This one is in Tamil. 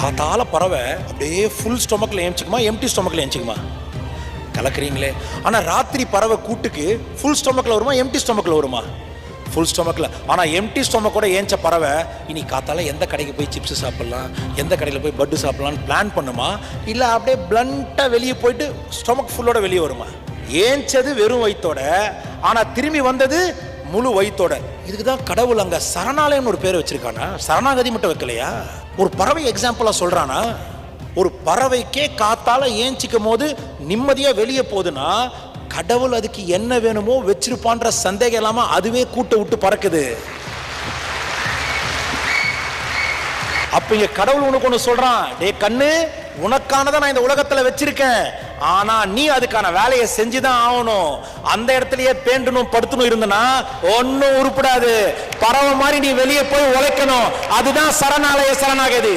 காத்தால பறவை அப்படியே ஃபுல் ஸ்டொமக்கில் ஏஞ்சிக்குமா, எம்டி ஸ்டொமக்கில் ஏஞ்சிக்குமா? கலக்குறீங்களே. ஆனால் ராத்திரி பறவை கூட்டுக்கு ஃபுல் ஸ்டொமக்கில் வருமா, எம்டி ஸ்டொமக்கில் வருமா? ஃபுல் ஸ்டொமக்கில். ஆனால் எம்டி ஸ்டொமக்கோட ஏஞ்ச பறவை இனி காத்தால எந்த கடைக்கு போய் சிப்ஸ் சாப்பிட்லாம், எந்த கடையில் போய் பட்டு சாப்பிட்லான்னு பிளான் பண்ணுமா, இல்லை அப்படியே பிளண்ட்டாக வெளியே போயிட்டு ஸ்டொமக் ஃபுல்லோட வெளியே வருமா? ஏஞ்சது வெறும் வயிற்றோட, ஆனால் திரும்பி வந்தது முழு வயிற்றோட. இதுக்கு தான் கடவுள் அங்கே சரணாலயம்னு ஒரு பேர் வச்சிருக்கானா? சரணாகதி மட்டும் வைக்கலையா? ஒரு பறவை எக்ஸாம்பிளாக சொல்கிறானா? ஒரு பறவைக்கே காத்தால ஏஞ்சிக்கும் போது நிம்மதியாக வெளியே போகுதுன்னா, கடவுள் அதுக்கு என்ன வேணுமோ வச்சிருப்பான்ற சந்தேகம் இல்லாம அதுவே கூட்ட விட்டு பறக்குது. அப்ப இங்க கடவுள் உனக்கு ஒண்ணு சொல்றான், டே கண்ணு, உனக்கானதை நான் இந்த உலகத்துல வச்சிருக்கேன், ஆனா நீ அதுக்கான வேலையை செஞ்சுதான் ஆகணும். அந்த இடத்துலயே பேண்டணும் படுத்தணும் இருந்தனா ஒன்னும் உருப்படாது. பறவை மாதிரி நீ வெளியே போய் உழைக்கணும். அதுதான் சரணாலய சரணாகதி.